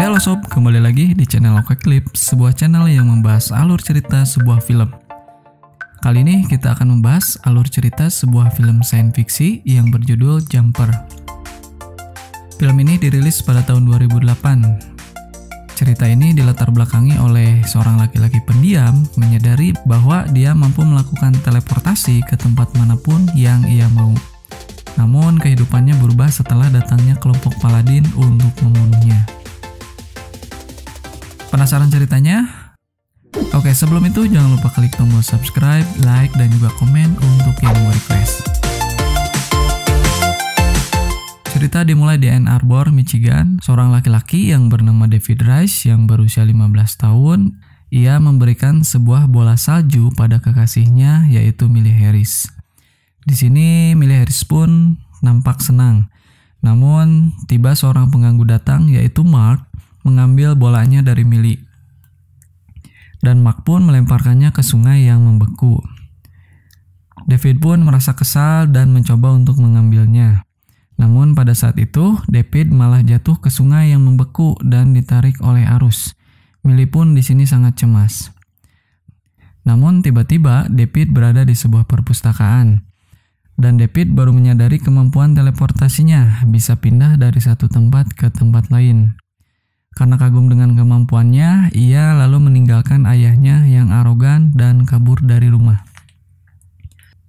Halo sob, kembali lagi di channel Oke Clip, sebuah channel yang membahas alur cerita sebuah film. Kali ini kita akan membahas alur cerita sebuah film science fiksi yang berjudul Jumper. Film ini dirilis pada tahun 2008. Cerita ini dilatar belakangi oleh seorang laki-laki pendiam menyadari bahwa dia mampu melakukan teleportasi ke tempat manapun yang ia mau. Namun kehidupannya berubah setelah datangnya kelompok Paladin untuk membunuhnya. Penasaran ceritanya? Oke, sebelum itu jangan lupa klik tombol subscribe, like, dan juga komen untuk yang mau request. Cerita dimulai di Ann Arbor, Michigan. Seorang laki-laki yang bernama David Rice yang berusia 15 tahun, ia memberikan sebuah bola salju pada kekasihnya yaitu Millie Harris. Di sini Millie Harris pun nampak senang. Namun tiba seorang pengganggu datang yaitu Mark mengambil bolanya dari Millie. Dan Mark pun melemparkannya ke sungai yang membeku. David pun merasa kesal dan mencoba untuk mengambilnya. Namun pada saat itu David malah jatuh ke sungai yang membeku dan ditarik oleh arus. Millie pun di sini sangat cemas. Namun tiba-tiba David berada di sebuah perpustakaan. Dan David baru menyadari kemampuan teleportasinya bisa pindah dari satu tempat ke tempat lain. Karena kagum dengan kemampuannya, ia lalu meninggalkan ayahnya yang arogan dan kabur dari rumah.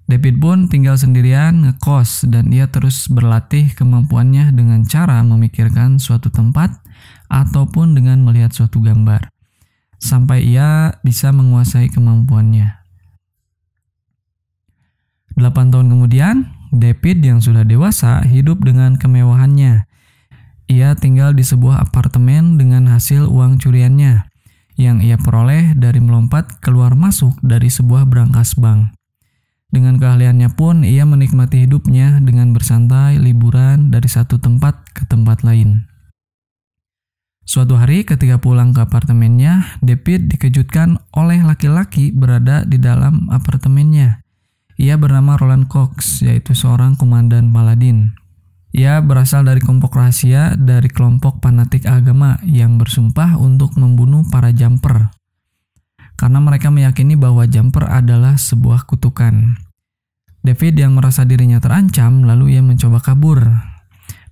David pun tinggal sendirian ngekos dan ia terus berlatih kemampuannya dengan cara memikirkan suatu tempat ataupun dengan melihat suatu gambar. Sampai ia bisa menguasai kemampuannya. 8 tahun kemudian, David yang sudah dewasa hidup dengan kemewahannya. Ia tinggal di sebuah apartemen dengan hasil uang curiannya yang ia peroleh dari melompat keluar masuk dari sebuah brankas bank. Dengan keahliannya pun ia menikmati hidupnya dengan bersantai liburan dari satu tempat ke tempat lain. Suatu hari ketika pulang ke apartemennya, David dikejutkan oleh laki-laki berada di dalam apartemennya. Ia bernama Roland Cox, yaitu seorang komandan Paladin. Ia berasal dari kelompok rahasia dari kelompok fanatik agama yang bersumpah untuk membunuh para Jumper. Karena mereka meyakini bahwa Jumper adalah sebuah kutukan. David yang merasa dirinya terancam, lalu ia mencoba kabur.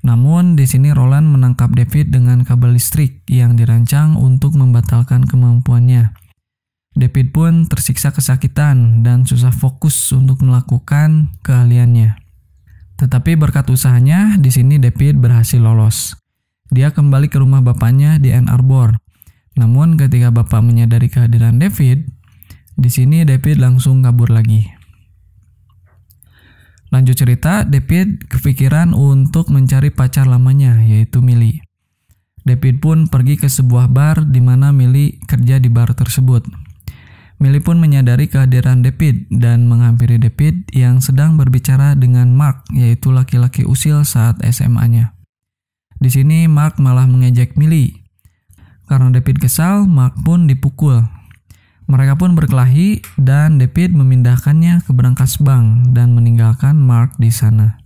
Namun di sini Roland menangkap David dengan kabel listrik yang dirancang untuk membatalkan kemampuannya. David pun tersiksa kesakitan dan susah fokus untuk melakukan keahliannya. Tetapi berkat usahanya, di sini David berhasil lolos. Dia kembali ke rumah bapaknya di Ann Arbor. Namun ketika bapak menyadari kehadiran David, di sini David langsung kabur lagi. Lanjut cerita, David kepikiran untuk mencari pacar lamanya, yaitu Millie. David pun pergi ke sebuah bar di mana Millie kerja di bar tersebut. Millie pun menyadari kehadiran David dan menghampiri David yang sedang berbicara dengan Mark, yaitu laki-laki usil saat SMA-nya. Di sini Mark malah mengejek Millie. Karena David kesal, Mark pun dipukul. Mereka pun berkelahi dan David memindahkannya ke brankas bank dan meninggalkan Mark di sana.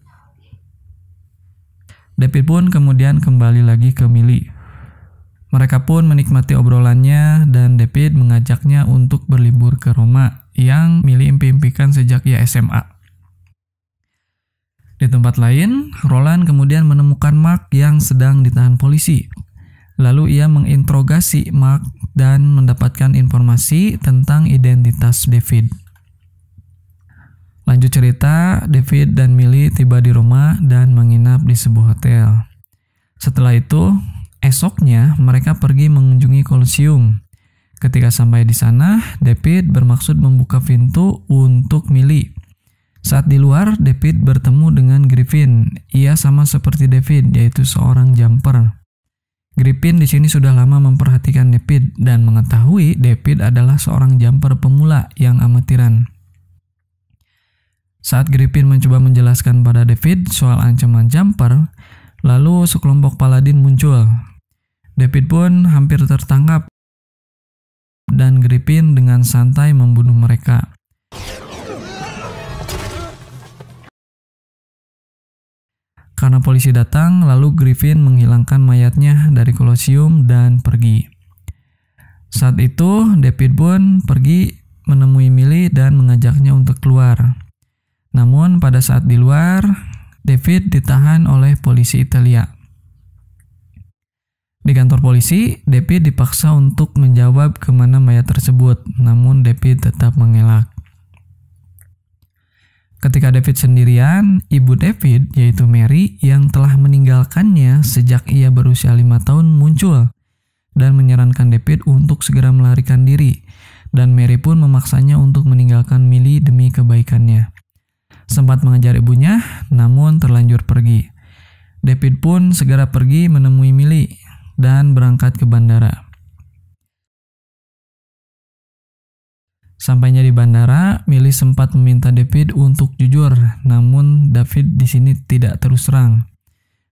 David pun kemudian kembali lagi ke Millie. Mereka pun menikmati obrolannya dan David mengajaknya untuk berlibur ke Roma yang Millie impikan sejak ia SMA. Di tempat lain, Roland kemudian menemukan Mark yang sedang ditahan polisi. Lalu ia menginterogasi Mark dan mendapatkan informasi tentang identitas David. Lanjut cerita, David dan Millie tiba di Roma dan menginap di sebuah hotel. Setelah itu, esoknya mereka pergi mengunjungi Colosseum. Ketika sampai di sana, David bermaksud membuka pintu untuk Millie. Saat di luar, David bertemu dengan Griffin. Ia sama seperti David, yaitu seorang Jumper. Griffin di sini sudah lama memperhatikan David dan mengetahui David adalah seorang Jumper pemula yang amatiran. Saat Griffin mencoba menjelaskan pada David soal ancaman Jumper, lalu sekelompok Paladin muncul. David pun hampir tertangkap dan Griffin dengan santai membunuh mereka. Karena polisi datang, lalu Griffin menghilangkan mayatnya dari kolosium dan pergi. Saat itu, David pun pergi menemui Millie dan mengajaknya untuk keluar. Namun pada saat di luar, David ditahan oleh polisi Italia. Di kantor polisi, David dipaksa untuk menjawab kemana mayat tersebut, namun David tetap mengelak. Ketika David sendirian, ibu David, yaitu Mary, yang telah meninggalkannya sejak ia berusia 5 tahun muncul dan menyarankan David untuk segera melarikan diri, dan Mary pun memaksanya untuk meninggalkan Millie demi kebaikannya. Sempat mengejar ibunya, namun terlanjur pergi. David pun segera pergi menemui Millie dan berangkat ke bandara. Sampainya di bandara, Millie sempat meminta David untuk jujur, namun David di sini tidak terus terang.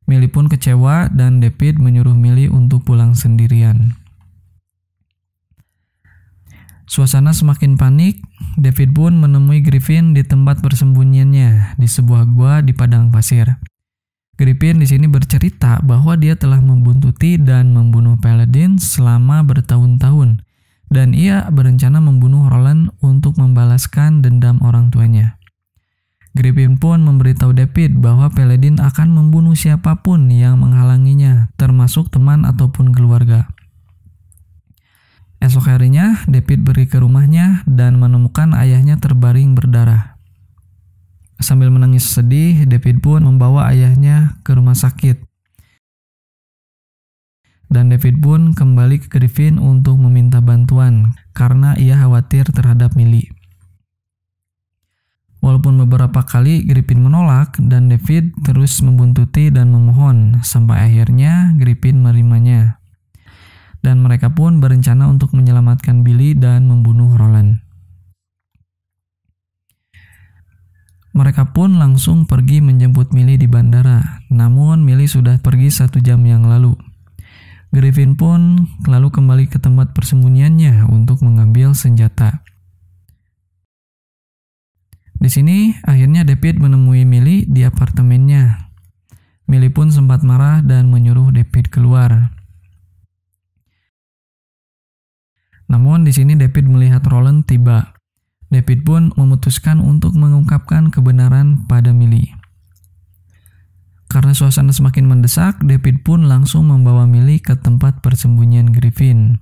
Millie pun kecewa dan David menyuruh Millie untuk pulang sendirian. Suasana semakin panik. David pun menemui Griffin di tempat persembunyiannya di sebuah gua di padang pasir. Griffin di sini bercerita bahwa dia telah membuntuti dan membunuh Paladin selama bertahun-tahun, dan ia berencana membunuh Roland untuk membalaskan dendam orang tuanya. Griffin pun memberitahu David bahwa Paladin akan membunuh siapapun yang menghalanginya, termasuk teman ataupun keluarga. Esok harinya, David pergi ke rumahnya dan menemukan ayahnya terbaring berdarah. Sambil menangis sedih, David pun membawa ayahnya ke rumah sakit. Dan David pun kembali ke Griffin untuk meminta bantuan karena ia khawatir terhadap Millie. Walaupun beberapa kali Griffin menolak dan David terus membuntuti dan memohon, sampai akhirnya Griffin menerimanya. Dan mereka pun berencana untuk menyelamatkan Billy dan membunuh Roland. Mereka pun langsung pergi menjemput Millie di bandara, namun Millie sudah pergi 1 jam yang lalu. Griffin pun lalu kembali ke tempat persembunyiannya untuk mengambil senjata. Di sini akhirnya David menemui Millie di apartemennya. Millie pun sempat marah dan menyuruh David keluar. Namun di sini David melihat Roland tiba. David pun memutuskan untuk mengungkapkan kebenaran pada Millie. Karena suasana semakin mendesak, David pun langsung membawa Millie ke tempat persembunyian Griffin.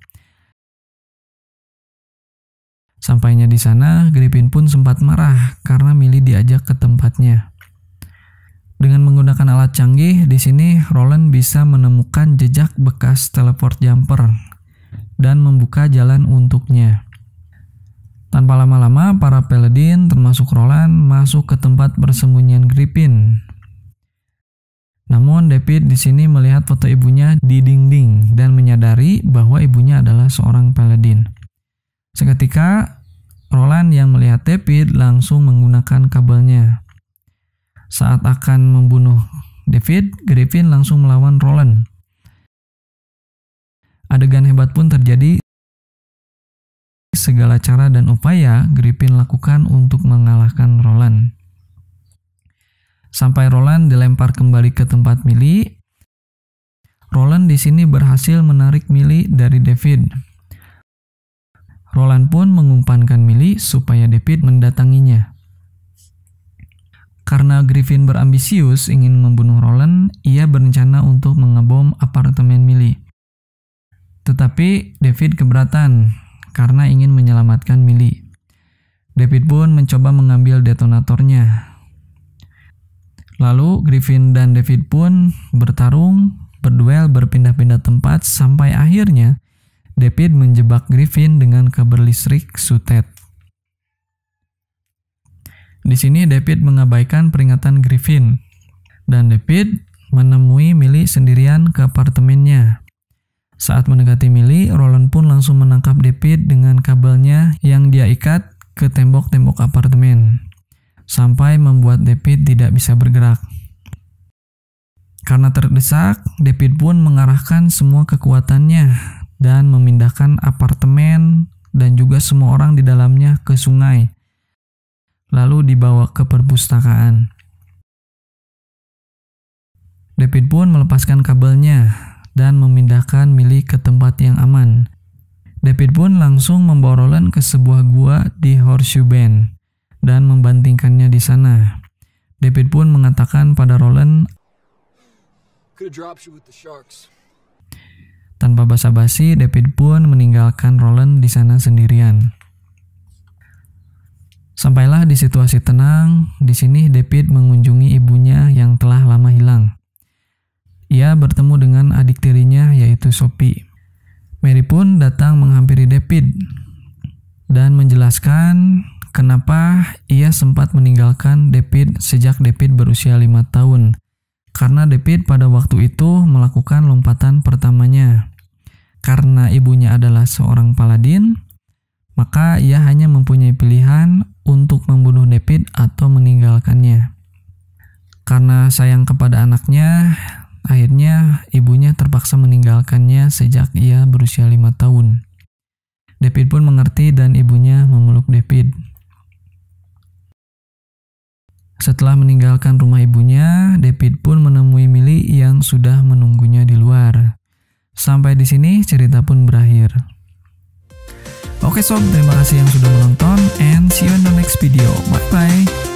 Sampainya di sana, Griffin pun sempat marah karena Millie diajak ke tempatnya. Dengan menggunakan alat canggih, di sini Roland bisa menemukan jejak bekas teleport jumper dan membuka jalan untuknya. Tanpa lama-lama, para Paladin termasuk Roland masuk ke tempat persembunyian Griffin. Namun David di sini melihat foto ibunya di dinding dan menyadari bahwa ibunya adalah seorang Paladin. Seketika, Roland yang melihat David langsung menggunakan kabelnya. Saat akan membunuh David, Griffin langsung melawan Roland. Adegan hebat pun terjadi. Segala cara dan upaya Griffin lakukan untuk mengalahkan Roland. Sampai Roland dilempar kembali ke tempat Millie. Roland di sini berhasil menarik Millie dari David. Roland pun mengumpankan Millie supaya David mendatanginya. Karena Griffin berambisius ingin membunuh Roland, ia berencana untuk mengebom apartemen Millie. Tetapi David keberatan karena ingin menyelamatkan Millie. David pun mencoba mengambil detonatornya. Lalu Griffin dan David pun bertarung, berduel, berpindah-pindah tempat sampai akhirnya David menjebak Griffin dengan kabel listrik sutet. Di sini David mengabaikan peringatan Griffin dan David menemui Millie sendirian ke apartemennya. Saat mendekati Millie, Roland pun langsung menangkap David dengan kabelnya yang dia ikat ke tembok-tembok apartemen, sampai membuat David tidak bisa bergerak. Karena terdesak, David pun mengarahkan semua kekuatannya dan memindahkan apartemen dan juga semua orang di dalamnya ke sungai, lalu dibawa ke perpustakaan. David pun melepaskan kabelnya dan memindahkan Millie ke tempat yang aman. David pun langsung membawa Roland ke sebuah gua di Horseshoe Bend dan membantingkannya di sana. David pun mengatakan pada Roland, tanpa basa-basi, David pun meninggalkan Roland di sana sendirian. Sampailah di situasi tenang. Di sini David mengunjungi ibunya yang telah lama hilang. Ia bertemu dengan adik tirinya yaitu Sophie. Mary pun datang menghampiri David dan menjelaskan kenapa ia sempat meninggalkan David sejak David berusia 5 tahun. Karena David pada waktu itu melakukan lompatan pertamanya. Karena ibunya adalah seorang paladin, maka ia hanya mempunyai pilihan untuk membunuh David atau meninggalkannya. Karena sayang kepada anaknya, akhirnya ibunya terpaksa meninggalkannya sejak ia berusia 5 tahun. David pun mengerti dan ibunya memeluk David. Setelah meninggalkan rumah ibunya, David pun menemui Millie yang sudah menunggunya di luar. Sampai di sini cerita pun berakhir. Oke sob, terima kasih yang sudah menonton and see you in the next video. Bye bye.